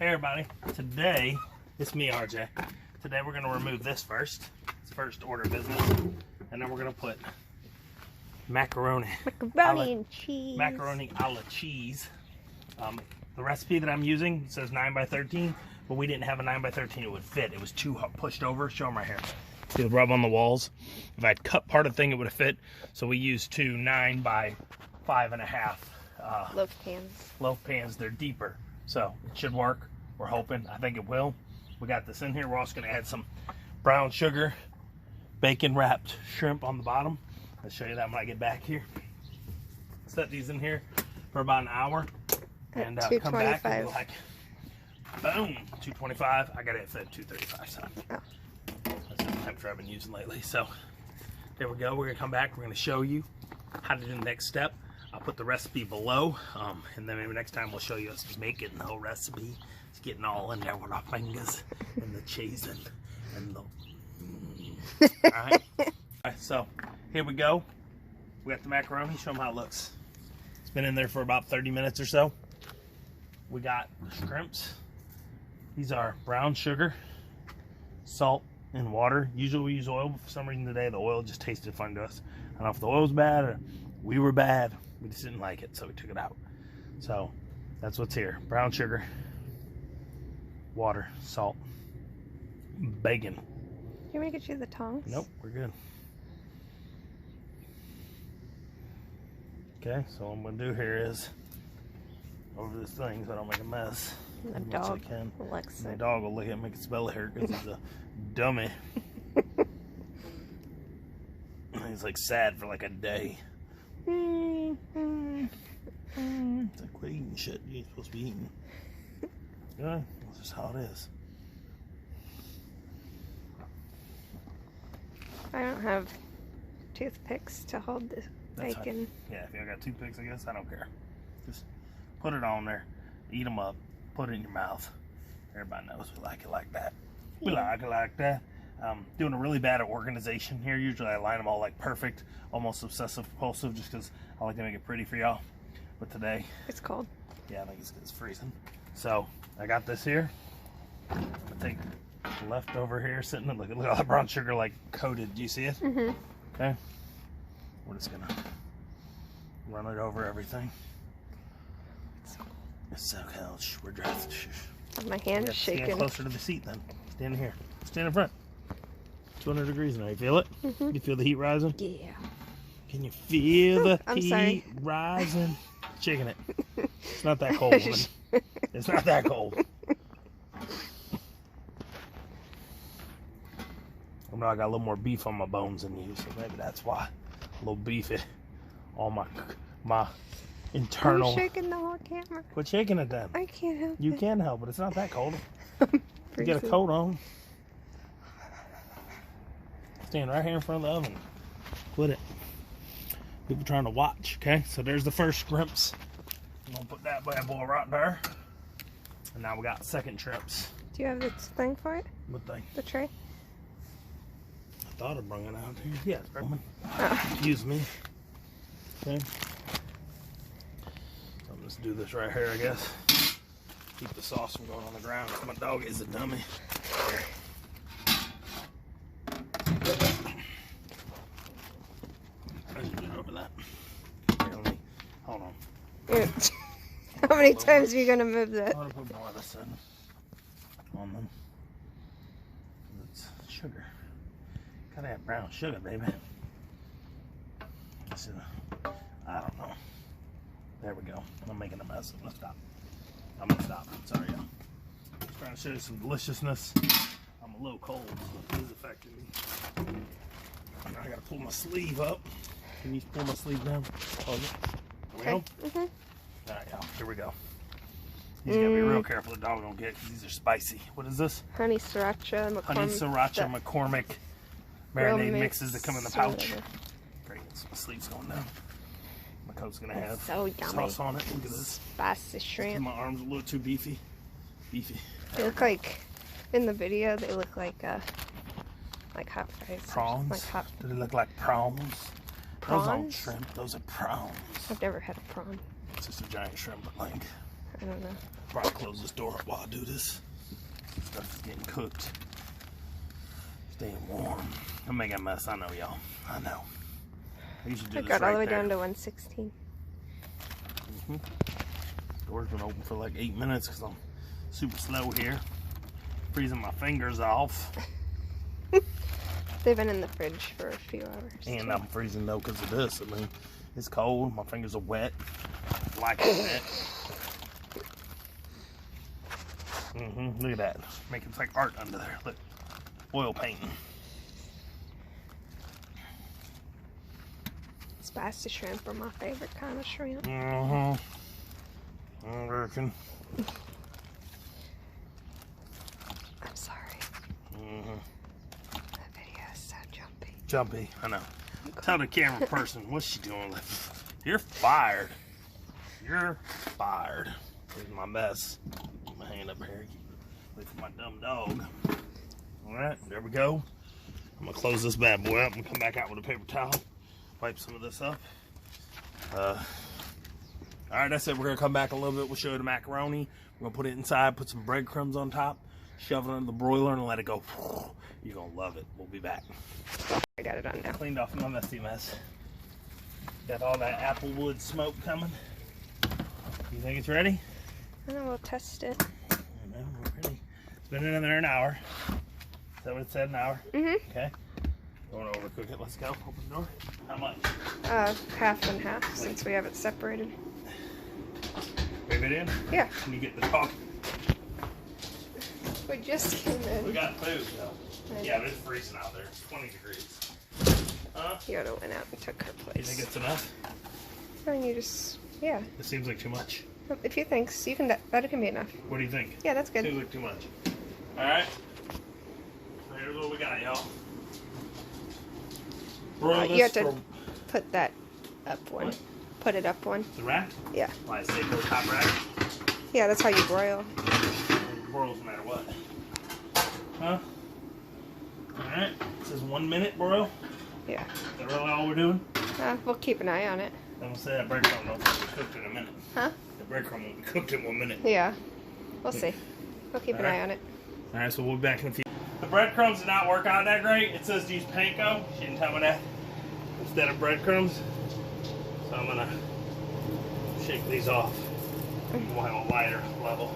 Hey everybody, today, it's me RJ. Today we're going to remove this first. It's first order business. And then we're going to put macaroni. Macaroni and cheese. Macaroni a la cheese. The recipe that I'm using says 9 by 13, but we didn't have a 9 by 13 it would fit. It was too pushed over. Show them right here. See the rub on the walls? If I'd cut part of the thing, it would have fit. So we used two 9 by 5.5 loaf pans. Loaf pans. They're deeper. So it should work. We're hoping. I think it will. We got this in here. We're also going to add some brown sugar, bacon wrapped shrimp on the bottom. I'll show you that when I get back here. Set these in here for about an hour and come back and be like, boom, 225. I got it at 235. So that's the temperature I've been using lately. So there we go. We're going to come back. We're going to show you how to do the next step. I'll put the recipe below, and then maybe next time we'll show you us making the whole recipe. It's getting all in there with our fingers and the cheese and the... Alright, so here we go. We got the macaroni. Show them how it looks. It's been in there for about 30 minutes or so. We got the shrimps. These are brown sugar, salt, and water. Usually we use oil, but for some reason today the oil just tasted fun to us. I don't know if the oil was bad or we were bad. We just didn't like it, so we took it out. So that's what's here. Brown sugar, water, salt, bacon. Do you want me to get you the tongs? Nope, we're good. Okay, so what I'm going to do here is over this thing so I don't make a mess. And the dog likes My it. dog will lick it and make its belly hurt because he's a dummy. He's like sad for like a day. It's like, quit eating shit you ain't supposed to be eating. Yeah, that's just how it is. I don't have toothpicks to hold the That's bacon. Yeah, if you got toothpicks, I guess, I don't care. Just put it on there, eat them up, put it in your mouth. Everybody knows we like it like that. We like it like that. Doing a really bad at organization here. Usually I line them all like perfect, almost obsessive compulsive, just because I like to make it pretty for y'all. But today, It's cold. yeah, I think it's freezing. So I got this here. I take the leftover here sitting. Look at all the brown sugar like coated. Do you see it? Mm-hmm. Okay. We're just gonna run it over everything. It's so cold. We're dressed. My hand is shaking. Stand closer to the seat then. Stand here. Stand in front. 200 degrees now. You feel it? Mm-hmm. You feel the heat rising? Yeah. Can you feel the I'm heat sorry. rising? Shaking it. It's not that cold, woman. It's not that cold. I know I got a little more beef on my bones than you, so maybe that's why. A little beefy. All my internal. I'm shaking the whole camera. Quit shaking it then. I can't help it. You can help it. It's not that cold. You get a coat on. Stand right here in front of the oven. Quit it. People trying to watch, okay? So there's the first shrimps. I'm gonna put that bad boy right there. And now we got second shrimps. Do you have this thing for it? What thing? The tray? I thought I'd bring it out here. Yeah, it's broken. Oh. Excuse me. Okay. So I'm just do this right here, I guess. Keep the sauce from going on the ground. My dog is a dummy. Here. I just did over that. Here, let me, hold on. How many times are you going to move that? I want to put more of this in on them. It's sugar. Gotta have brown sugar, baby. I don't know. There we go. I'm making a mess. I'm gonna stop. I'm gonna stop. Sorry, y'all. Just trying to show you some deliciousness. I'm a little cold, so it is affecting me. I gotta pull my sleeve up. Can you pull my sleeve down? Oh, yeah. There we go. Mm-hmm. All right, y'all. Here we go. These gotta be real careful the dog don't get because these are spicy. What is this? Honey sriracha McCormick. Honey sriracha McCormick marinade mixes that come in the pouch. Great. So my sleeve's going down. My coat's gonna have so yummy. sauce on it. Look at this. Spicy shrimp. My arms a little too beefy. They look like, in the video, they look like hot fries. Prawns? Like hot Do they look like prawns? Those aren't prawns. shrimp. Those are prawns. I've never had a prawn. It's just a giant shrimp, but like I don't know. Probably close this door up while I do this. Stuff is getting cooked. Staying warm. I'm making a mess. I know, y'all. I know. I usually do I this got right all the way there. down to 116. Door's been open for like 8 minutes because I'm super slow here. Freezing my fingers off. They've been in the fridge for a few hours. And too. I'm freezing though because of this. I mean, it's cold. My fingers are wet. Black and wet. Look at that. Making like art under there. Look. Oil painting. Spicy shrimp are my favorite kind of shrimp. I reckon. I'm sorry. That video is so jumpy. Jumpy, I know. Tell the camera person, what's she doing? You're fired. You're fired. Here's my mess. Put my hand up here. Wait for my dumb dog. Alright, there we go. I'm gonna close this bad boy up and come back out with a paper towel. Wipe some of this up. Alright, that's it. We're gonna come back a little bit. We'll show you the macaroni. We're gonna put it inside, put some breadcrumbs on top, shove it under the broiler and let it go. You're gonna love it. We'll be back. I got it on now. Cleaned off my messy mess. Got all that applewood smoke coming. You think it's ready? And then we'll test it. I know, we're ready. It's been in there an hour. Is that what it said, an hour? Mm-hmm. Okay. Don't want to overcook it. Let's go. Open the door. How much? Half and half since we have it separated. Wave it in? Yeah. Can you get the dog? We just came in. We got food, though. Yeah, but it's freezing out there. It's 20 degrees. Huh? Yoda went out and took her place. You think it's enough? I mean, you just, yeah. It seems like too much. If you think, so you can, that can be enough. What do you think? Yeah, that's good. Seems like too much. Alright. So here's what we got, y'all. You have to put that up one. What? Put it up one. The rack? Yeah. Why, stay for the top rack? Yeah, that's how you broil. Broils no matter what. Huh? Alright. It says 1 minute broil. Yeah. Is that really all we're doing? We'll keep an eye on it. I'm gonna say that breadcrumb won't be cooked in a minute. Huh? The breadcrumb won't be cooked in 1 minute. Yeah. We'll see. We'll keep an eye on it. Alright, so we'll be back in a few. The breadcrumbs did not work out that great. It says to use panko. She didn't tell me that. Instead of breadcrumbs. So I'm gonna shake these off. We'll have a lighter level.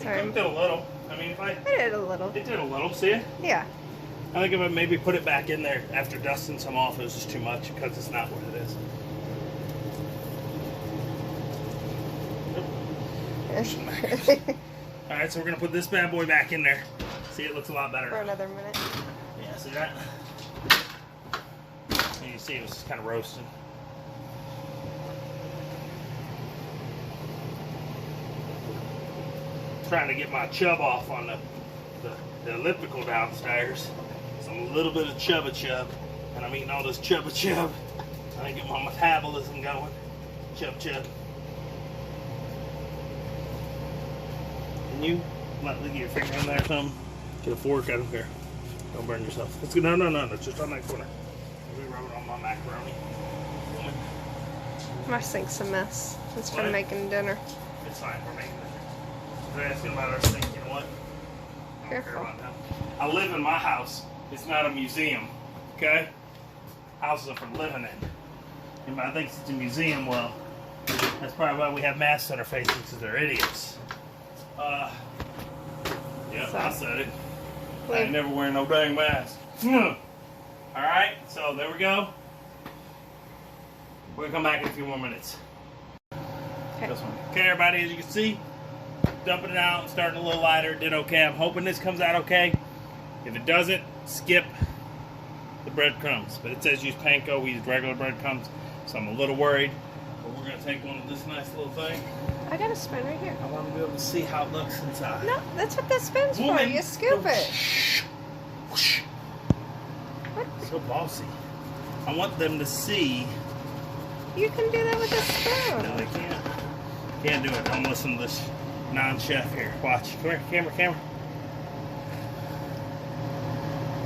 Sorry. It cooked it a little. I mean, if I... I did a little. It did a little, see it? Yeah. I think if I maybe put it back in there after dusting some off, it was just too much because it's not what it is. Alright, so we're going to put this bad boy back in there. See, it looks a lot better. For another minute. Yeah, see that? And you see it was just kind of roasting. Trying to get my chub off on the elliptical downstairs. Some little bit of chubba chub. And I'm eating all this chubba chub. I get my metabolism going. Chub chub. Can you get your finger in there or something? Get a fork, I don't care. Don't burn yourself. Let's go. No. Just on that corner. Let me rub it on my macaroni. My sink's a mess. It's from What? making dinner. It's fine, we're making it. They're asking about our sink, you know what? I don't care Careful. about that. I live in my house. It's not a museum, okay? Houses are for living in. Anybody thinks it's a museum, well, that's probably why we have masks on our faces, because they're idiots. Yeah, I said it. I ain't never wearing no dang mask. Alright, so there we go. We're gonna come back in a few more minutes. Okay. This one. Okay, everybody, as you can see, dumping it out, starting a little lighter, did okay. I'm hoping this comes out okay. If it doesn't, skip the breadcrumbs. But it says use panko, we use regular breadcrumbs, so I'm a little worried. But we're gonna take one of this nice little thing. I got a spoon right here. I want to be able to see how it looks inside. No, that's what that spoon's for. Woman. You scoop it. Whoosh. What? So bossy. I want them to see. You can do that with a spoon. No, they can't. Can't do it. Don't listen to this non-chef here. Watch. Come here, camera.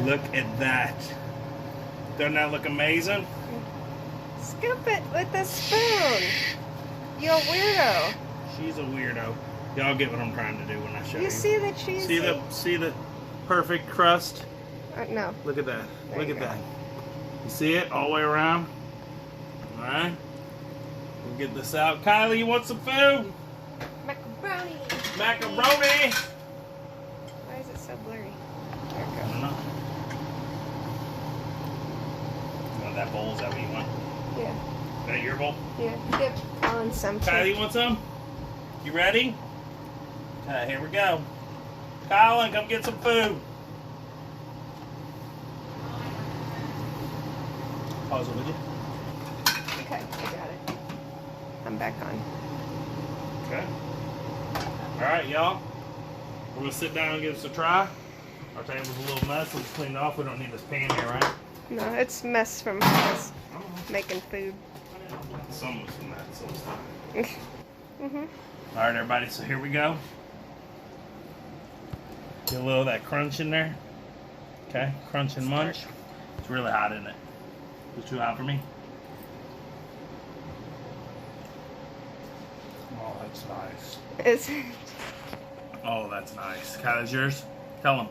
Look at that. Doesn't that look amazing? Scoop it with a spoon. You weirdo. She's a weirdo. Y'all get what I'm trying to do when I show you. You see the cheese? See the perfect crust? No. Look at that. There Look you at go. that. You see it all the way around? Alright. We'll get this out. Kylie, you want some food? Macaroni. Macaroni! Why is it so blurry? There I it don't know. You want that bowl? Is that what you want? goes. Yeah. Is that your bowl? Yeah. Yep. On some. Kylie, you want some? You ready? Okay, here we go. Colin, come get some food. Pause it, would you? Okay, I got it. I'm back on. Okay. Alright, y'all. We're going to sit down and give this a try. Our table's a little mess. Let's clean it off. We don't need this pan here, right? No, it's mess from us making food. Some was from that, so it's fine. Mhm. Alright, everybody, so here we go. Get a little of that crunch in there. Okay, crunch and munch. It's really hot, isn't it? It's too hot for me. Oh, that's nice. It's Oh, that's nice. Kyle's yours? Tell him.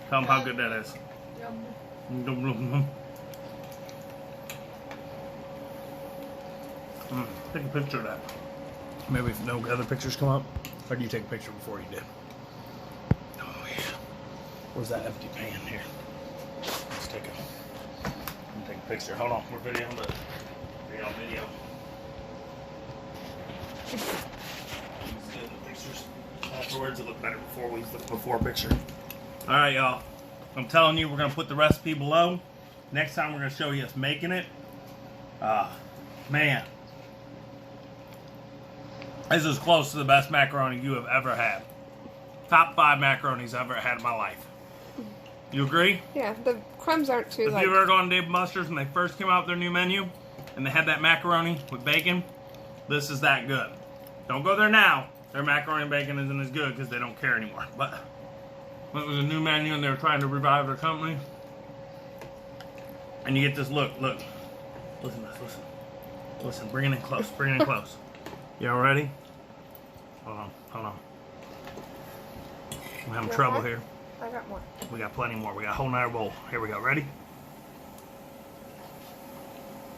Tell him how good that is. Take a picture of that. Maybe if no other pictures come up. Or do you take a picture before you did? Oh, yeah. Where's that empty pan here? Let's take a picture. Hold on. We're videoing, but we're on video. The pictures afterwards will look better before we use the before picture. Alright, y'all. I'm telling you, we're going to put the recipe below. Next time, we're going to show you us making it. Man. This is close to the best macaroni you have ever had. Top 5 macaronis I've ever had in my life. You agree? yeah. The crumbs aren't too If like. you've ever gone to Dave & Buster's when they first came out with their new menu, and they had that macaroni with bacon, this is that good. Don't go there now. Their macaroni and bacon isn't as good because they don't care anymore. But when it was a new menu and they were trying to revive their company, and you get this look. Listen to this, listen. Listen, bring it in close, bring it in close. Y'all ready? Hold on. We're having trouble here. I got more. We got plenty more. We got a whole nother bowl. Here we go. Ready?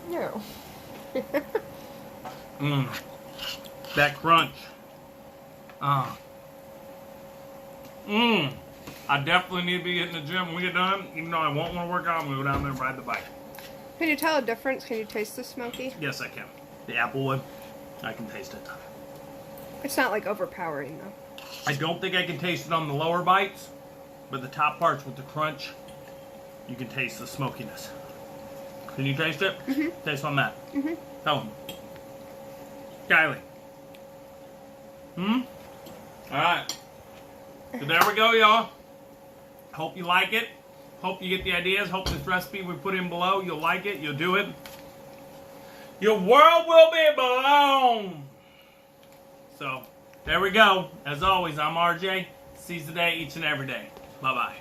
No. That crunch. I definitely need to be hitting the gym when we get done. Even though I won't want to work out, I'm going to go down there and ride the bike. Can you tell a difference? Can you taste the smoky? Yes, I can. The apple wood, I can taste it. It's not like overpowering though. I don't think I can taste it on the lower bites, but the top parts with the crunch, you can taste the smokiness. Can you taste it? Mm-hmm. Taste on that. Mm-hmm. Tell them. Kylie. Alright. So there we go, y'all. Hope you like it. Hope you get the ideas. Hope this recipe we put in below, you'll like it. You'll do it. Your world will be blown. So, there we go. As always, I'm RJ. Seize the day each and every day. Bye-bye.